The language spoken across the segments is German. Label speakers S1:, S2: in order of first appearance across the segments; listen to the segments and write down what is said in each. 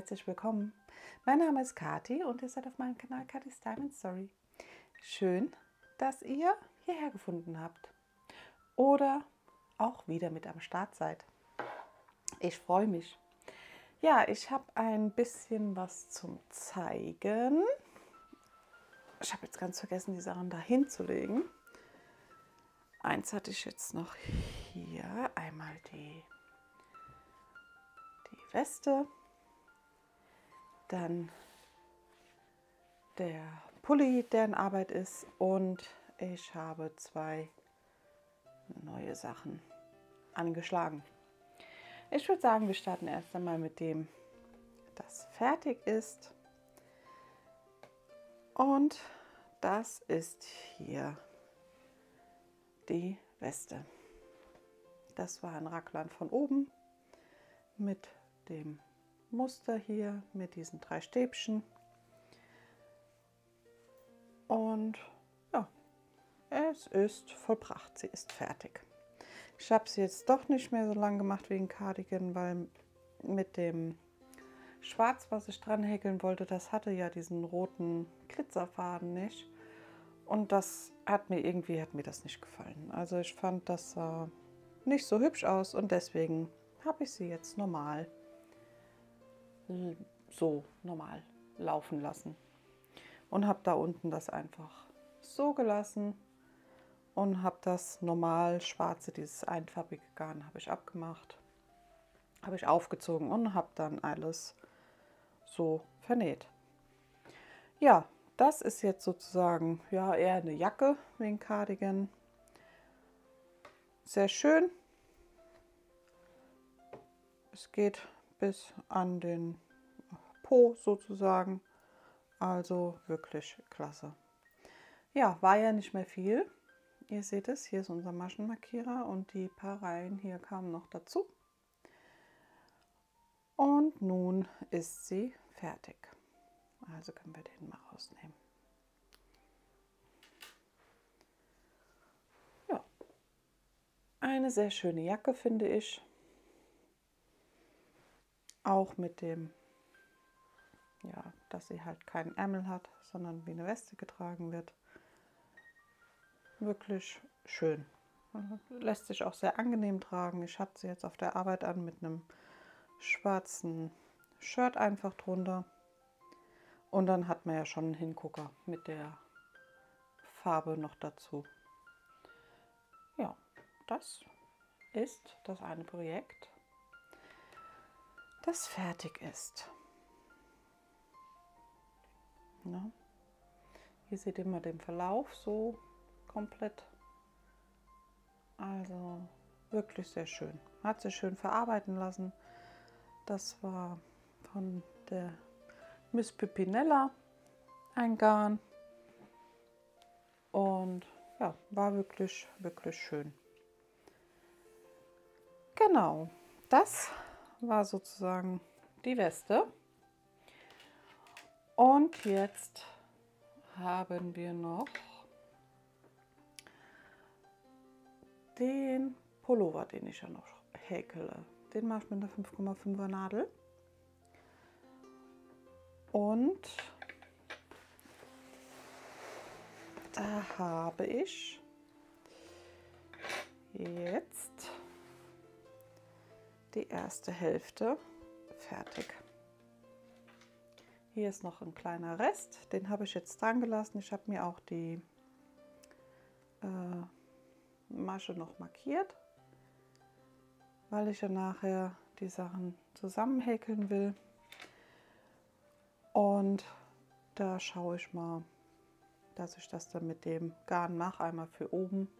S1: herzlich willkommen. Mein Name ist Kathi und ihr seid auf meinem Kanal Kathis Diamond Story. Schön, dass ihr hierher gefunden habt oder auch wieder mit am Start seid. Ich freue mich. Ja, ich habe ein bisschen was zum Zeigen. Ich habe jetzt ganz vergessen, die Sachen da hinzulegen. Eins hatte ich jetzt noch hier. Einmal die Weste. Dann der Pulli, der in Arbeit ist, und ich habe zwei neue Sachen angeschlagen. Ich würde sagen, wir starten erst einmal mit dem, das fertig ist, und das ist hier die Weste. Das war ein Raglan von oben mit dem Muster hier, mit diesen 3 Stäbchen. Und ja, es ist vollbracht, sie ist fertig. Ich habe sie jetzt doch nicht mehr so lang gemacht wie ein Cardigan, weil mit dem Schwarz, was ich dran häkeln wollte, das hatte ja diesen roten Glitzerfaden nicht. Und das hat mir das nicht gefallen. Also ich fand, das sah nicht so hübsch aus und deswegen habe ich sie jetzt normal laufen lassen. Und habe da unten das einfach so gelassen und habe das normal schwarze, dieses einfarbige Garn habe ich abgemacht, habe ich aufgezogen und habe dann alles so vernäht. Ja, das ist jetzt sozusagen ja eher eine Jacke wegen Cardigan. Sehr schön. Es geht bis an den Po sozusagen. Also wirklich klasse. Ja, war ja nicht mehr viel. Ihr seht es, hier ist unser Maschenmarkierer und die paar Reihen hier kamen noch dazu. Und nun ist sie fertig. Also können wir den mal rausnehmen. Ja, eine sehr schöne Jacke, finde ich. Auch mit dem, ja, dass sie halt keinen Ärmel hat, sondern wie eine Weste getragen wird. Wirklich schön. Lässt sich auch sehr angenehm tragen. Ich hatte sie jetzt auf der Arbeit an mit einem schwarzen Shirt einfach drunter. Und dann hat man ja schon einen Hingucker mit der Farbe noch dazu. Ja, das ist das eine Projekt, das fertig ist. Ja. Hier seht ihr mal den Verlauf so komplett. Also wirklich sehr schön. Hat sich schön verarbeiten lassen. Das war von der Miss Pimpinella ein Garn. Und ja, war wirklich, wirklich schön. Genau, das war sozusagen die Weste. Und jetzt haben wir noch den Pullover, den ich ja noch häkele. Den mache ich mit einer 5,5er Nadel. Und da habe ich jetzt die erste Hälfte fertig. Hier ist noch ein kleiner Rest, den habe ich jetzt dran gelassen. Ich habe mir auch die Masche noch markiert, weil ich ja nachher die Sachen zusammen häkeln will. Und da schaue ich mal, dass ich das dann mit dem Garn mache, einmal für oben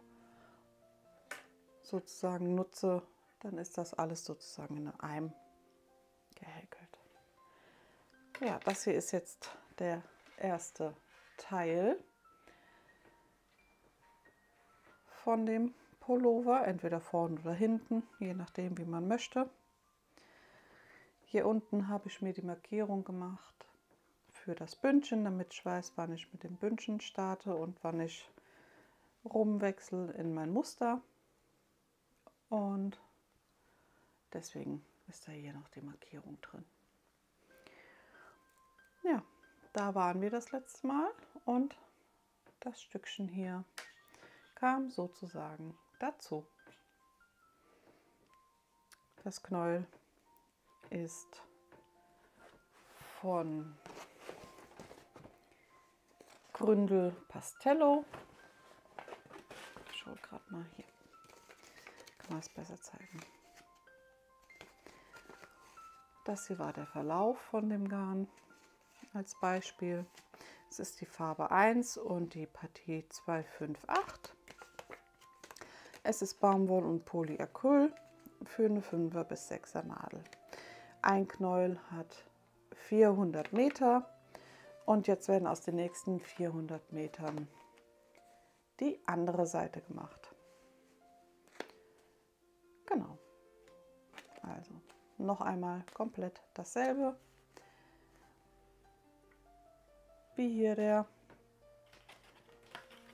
S1: sozusagen nutze. Dann ist das alles sozusagen in einem gehäkelt. Ja, das hier ist jetzt der erste Teil von dem Pullover, entweder vorne oder hinten, je nachdem wie man möchte. Hier unten habe ich mir die Markierung gemacht für das Bündchen, damit ich weiß, wann ich mit dem Bündchen starte und wann ich rumwechsel in mein Muster. Und deswegen ist da hier noch die Markierung drin. Ja, da waren wir das letzte Mal und das Stückchen hier kam sozusagen dazu. Das Knäuel ist von Gründel Pastello. Ich schaue gerade mal hier. Kann man es besser zeigen. Das hier war der Verlauf von dem Garn als Beispiel. Es ist die Farbe 1 und die Partie 258. Es ist Baumwoll und Polyacryl für eine 5er bis 6er Nadel. Ein Knäuel hat 400 Meter und jetzt werden aus den nächsten 400 Metern die andere Seite gemacht. Genau. Also noch einmal komplett dasselbe wie hier der.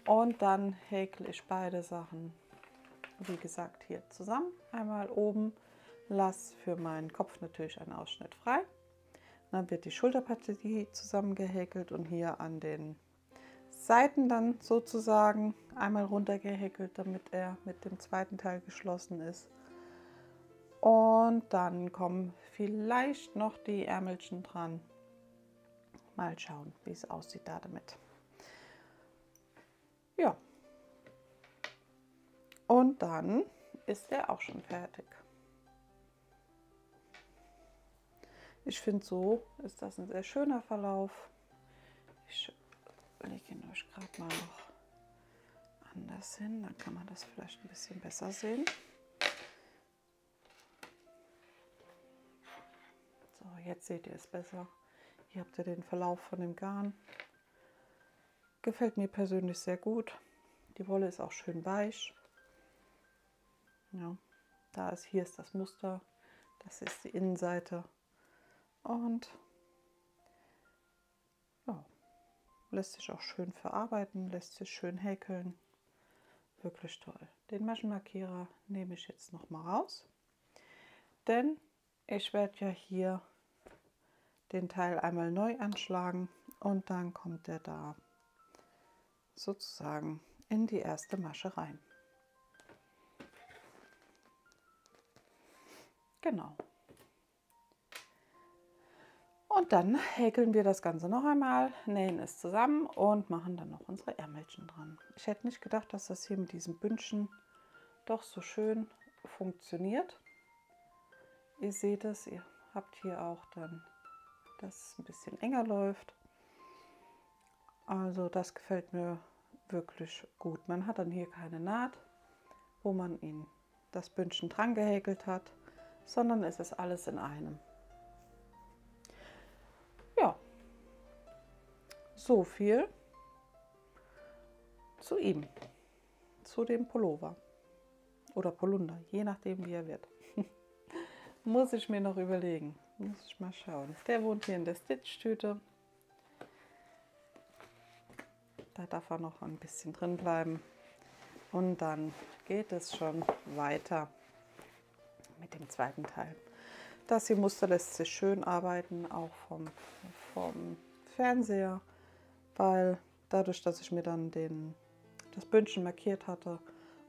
S1: Und dann häkle ich beide Sachen, wie gesagt, hier zusammen. Einmal oben, lasse für meinen Kopf natürlich einen Ausschnitt frei. Dann wird die Schulterpartie zusammengehäkelt und hier an den Seiten dann sozusagen einmal runtergehäkelt, damit er mit dem zweiten Teil geschlossen ist. Und dann kommen vielleicht noch die Ärmelchen dran. Mal schauen, wie es aussieht da damit. Ja. Und dann ist er auch schon fertig. Ich finde, so ist das ein sehr schöner Verlauf. Ich lege ihn euch gerade mal noch anders hin, dann kann man das vielleicht ein bisschen besser sehen. So, jetzt seht ihr es besser. Hier habt ihr den Verlauf von dem Garn. Gefällt mir persönlich sehr gut. Die Wolle ist auch schön weich. Ja, hier ist das Muster. Das ist die Innenseite. Und ja, lässt sich auch schön verarbeiten, lässt sich schön häkeln. Wirklich toll. Den Maschenmarkierer nehme ich jetzt noch mal raus, denn ich werde ja hier den Teil einmal neu anschlagen und dann kommt er da sozusagen in die erste Masche rein. Genau. Und dann häkeln wir das Ganze noch einmal, nähen es zusammen und machen dann noch unsere Ärmelchen dran. Ich hätte nicht gedacht, dass das hier mit diesem Bündchen doch so schön funktioniert. Ihr seht es, ihr habt hier auch dann, dass es ein bisschen enger läuft. Also das gefällt mir wirklich gut. Man hat dann hier keine Naht, wo man das Bündchen dran gehäkelt hat, sondern es ist alles in einem. Ja, so viel zu ihm, zu dem Pullover oder Polunder, je nachdem wie er wird. Muss ich mir noch überlegen, muss ich mal schauen. Der wohnt hier in der Stitch-Tüte. Da darf er noch ein bisschen drin bleiben. Und dann geht es schon weiter mit dem zweiten Teil. Das hier Muster lässt sich schön arbeiten, auch vom Fernseher, weil dadurch, dass ich mir dann das Bündchen markiert hatte,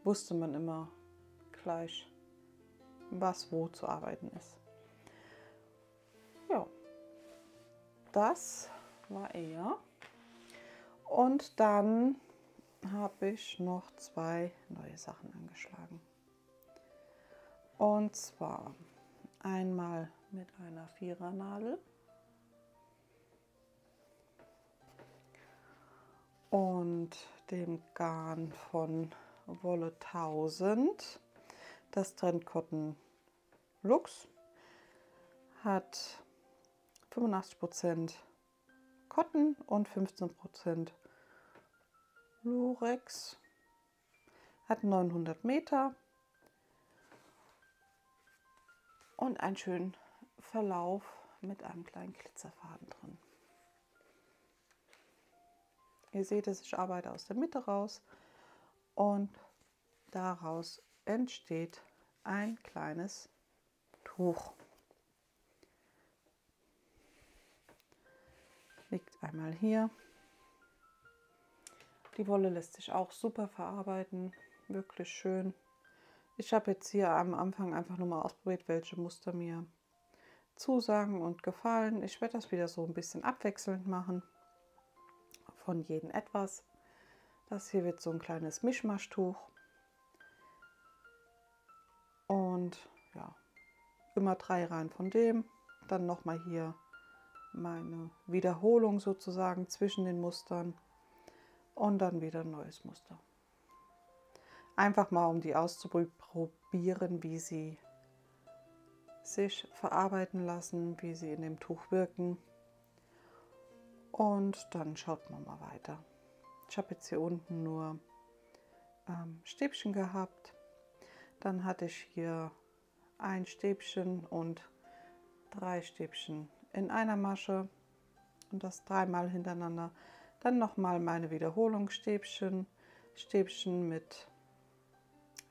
S1: wusste man immer gleich, was wo zu arbeiten ist. Ja, das war er. Und dann habe ich noch zwei neue Sachen angeschlagen. Und zwar einmal mit einer Vierernadel und dem Garn von Wolle 1000. Das Trend Cotton Luxe hat 85% Cotton und 15% Lurex. Hat 900 Meter und einen schönen Verlauf mit einem kleinen Glitzerfaden drin. Ihr seht es, ich arbeite aus der Mitte raus und daraus entsteht ein kleines Tuch. Liegt einmal hier. Die Wolle lässt sich auch super verarbeiten, wirklich schön. Ich habe jetzt hier am Anfang einfach nur mal ausprobiert, welche Muster mir zusagen und gefallen. Ich werde das wieder so ein bisschen abwechselnd machen, von jedem etwas. Das hier wird so ein kleines Mischmaschtuch. Und ja, immer 3 Reihen von dem. Dann nochmal hier meine Wiederholung sozusagen zwischen den Mustern. Und dann wieder ein neues Muster. Einfach mal, um die auszuprobieren, wie sie sich verarbeiten lassen, wie sie in dem Tuch wirken. Und dann schaut man mal weiter. Ich habe jetzt hier unten nur Stäbchen gehabt. Dann hatte ich hier ein Stäbchen und 3 Stäbchen in einer Masche und das 3-mal hintereinander. Dann nochmal meine Wiederholungsstäbchen, Stäbchen mit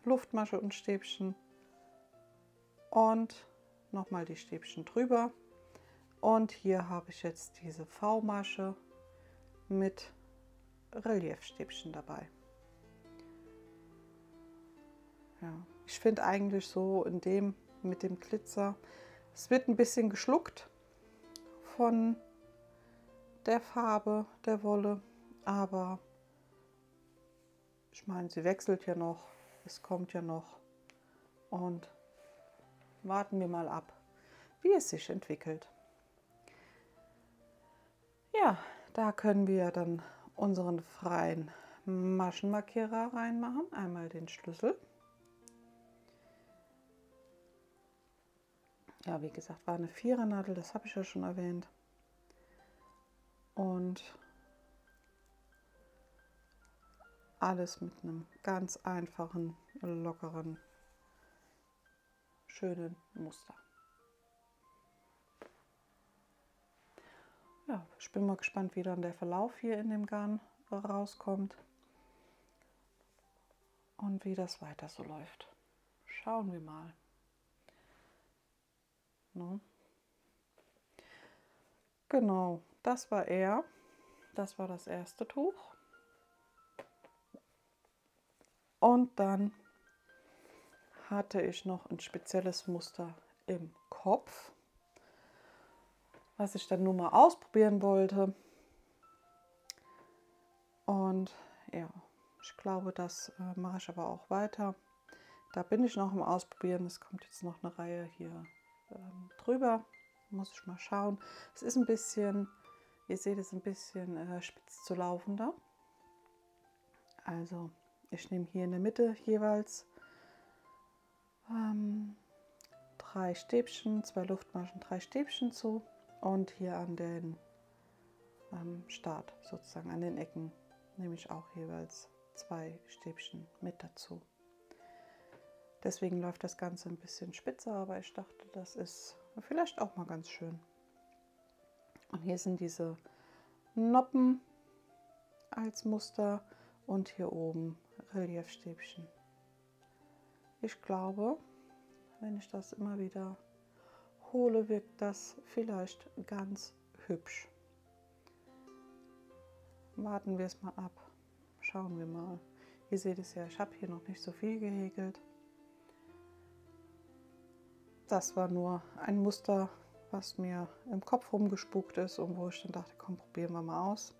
S1: Luftmasche und Stäbchen und nochmal die Stäbchen drüber. Und hier habe ich jetzt diese V-Masche mit Reliefstäbchen dabei. Ja, ich finde eigentlich so in dem mit dem Glitzer, es wird ein bisschen geschluckt von der Farbe der Wolle, aber ich meine, sie wechselt ja noch, es kommt ja noch und warten wir mal ab, wie es sich entwickelt. Ja, da können wir dann unseren freien Maschenmarkierer reinmachen, einmal den Schlüssel. Ja, wie gesagt, war eine 4er Nadel, das habe ich ja schon erwähnt. Und alles mit einem ganz einfachen, lockeren, schönen Muster. Ja, ich bin mal gespannt, wie dann der Verlauf hier in dem Garn rauskommt und wie das weiter so läuft. Schauen wir mal. Ne? Genau, das war er. Das war das erste Tuch. Und dann hatte ich noch ein spezielles Muster im Kopf, was ich dann nur mal ausprobieren wollte. Und ja, ich glaube, das mache ich aber auch weiter. Da bin ich noch im Ausprobieren. Es kommt jetzt noch eine Reihe hier drüber. Muss ich mal schauen. Es ist ein bisschen, ihr seht es, ein bisschen spitz zu laufender. Also ich nehme hier in der Mitte jeweils 3 Stäbchen, 2 Luftmaschen, 3 Stäbchen zu und hier an den Start sozusagen, an den Ecken nehme ich auch jeweils 2 Stäbchen mit dazu. Deswegen läuft das Ganze ein bisschen spitzer, aber ich dachte, das ist vielleicht auch mal ganz schön. Und hier sind diese Noppen als Muster und hier oben Reliefstäbchen. Ich glaube, wenn ich das immer wieder hole, wirkt das vielleicht ganz hübsch. Warten wir es mal ab. Schauen wir mal. Ihr seht es ja, ich habe hier noch nicht so viel gehäkelt. Das war nur ein Muster, was mir im Kopf rumgespukt ist und wo ich dann dachte, komm, probieren wir mal aus.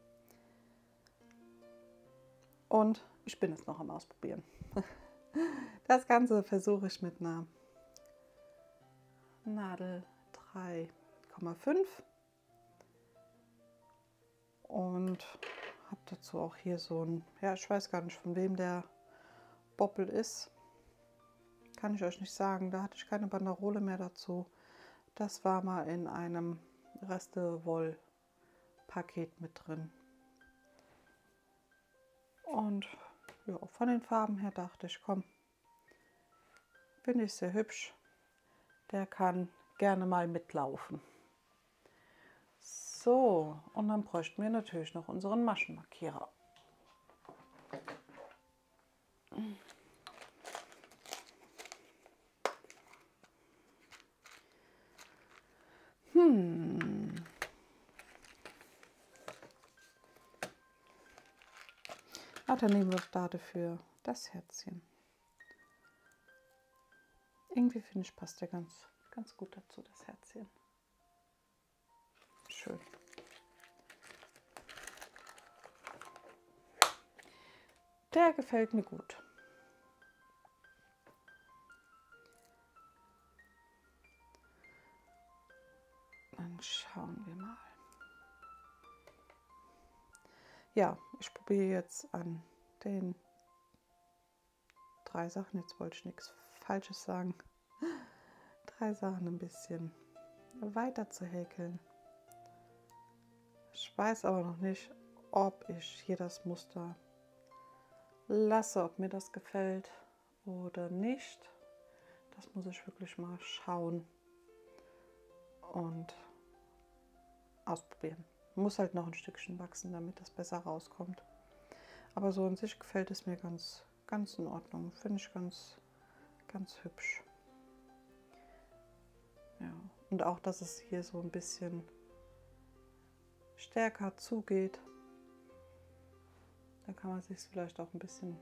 S1: Und ich bin jetzt noch am Ausprobieren. Das Ganze versuche ich mit einer Nadel 3,5 und habe dazu auch hier so ein, ja, ich weiß gar nicht, von wem der Boppel ist. Kann ich euch nicht sagen, da hatte ich keine Banderole mehr dazu. Das war mal in einem Reste-Woll-Paket mit drin. Und ja, von den Farben her dachte ich, komm, finde ich sehr hübsch. Der kann gerne mal mitlaufen. So, und dann bräuchten wir natürlich noch unseren Maschenmarkierer. Ah, dann nehmen wir da dafür das Herzchen. Irgendwie finde ich, passt der ganz gut dazu, das Herzchen. Schön. Der gefällt mir gut. Dann schauen wir mal. Ja, ich probiere jetzt an den 3 Sachen, jetzt wollte ich nichts Falsches sagen, 3 Sachen ein bisschen weiter zu häkeln. Ich weiß aber noch nicht, ob ich hier das Muster lasse, ob mir das gefällt oder nicht. Das muss ich wirklich mal schauen und ausprobieren. Muss halt noch ein Stückchen wachsen, damit das besser rauskommt. Aber so an sich gefällt es mir ganz in Ordnung. Finde ich ganz hübsch. Ja, und auch, dass es hier so ein bisschen stärker zugeht. Da kann man sich vielleicht auch ein bisschen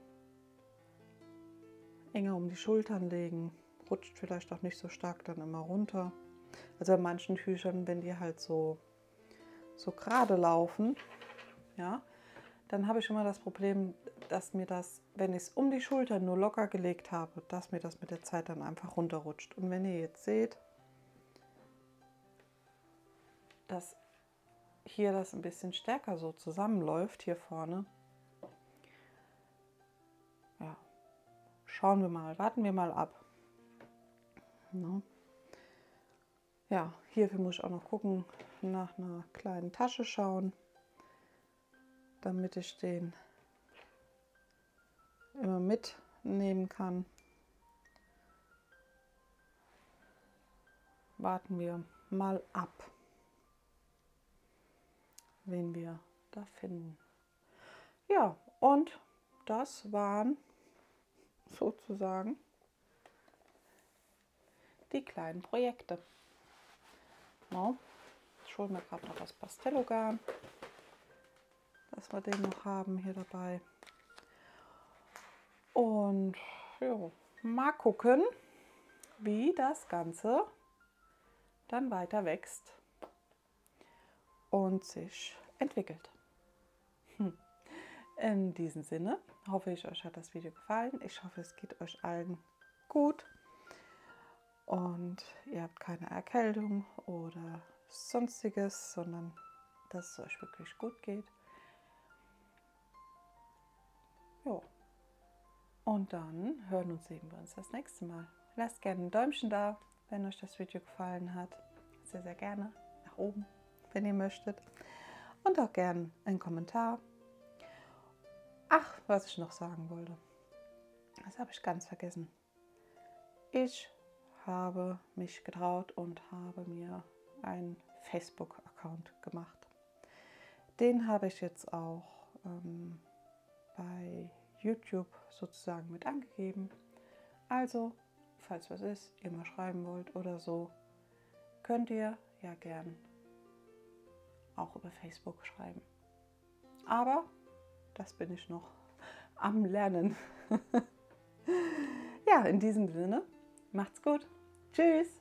S1: enger um die Schultern legen. Rutscht vielleicht auch nicht so stark dann immer runter. Also bei manchen Tüchern, wenn die halt so gerade laufen, ja, dann habe ich immer das Problem, dass mir das, wenn ich es um die Schultern nur locker gelegt habe, dass mir das mit der Zeit dann einfach runterrutscht. Und wenn ihr jetzt seht, dass hier das ein bisschen stärker so zusammenläuft, hier vorne, ja, schauen wir mal, warten wir mal ab. No. Ja, hierfür muss ich auch noch gucken, nach einer kleinen Tasche schauen, damit ich den immer mitnehmen kann. Warten wir mal ab, wen wir da finden. Ja, und das waren sozusagen die kleinen Projekte. No. Ich hole mir gerade noch das Pastellogarn, dass wir den noch haben hier dabei. Und ja, mal gucken, wie das Ganze dann weiter wächst und sich entwickelt. In diesem Sinne hoffe ich, euch hat das Video gefallen. Ich hoffe, es geht euch allen gut und ihr habt keine Erkältung oder sonstiges, sondern dass es euch wirklich gut geht. Ja. Und dann hören und sehen wir uns das nächste Mal. Lasst gerne ein Däumchen da, wenn euch das Video gefallen hat. Sehr, sehr gerne. Nach oben, wenn ihr möchtet. Und auch gerne einen Kommentar. Ach, was ich noch sagen wollte. Das habe ich ganz vergessen. Ich habe mich getraut und habe mir einen Facebook-Account gemacht. Den habe ich jetzt auch bei YouTube sozusagen mit angegeben. Also, falls was ist, ihr mal schreiben wollt oder so, könnt ihr ja gern auch über Facebook schreiben. Aber das bin ich noch am Lernen. Ja, in diesem Sinne, macht's gut. Tschüss.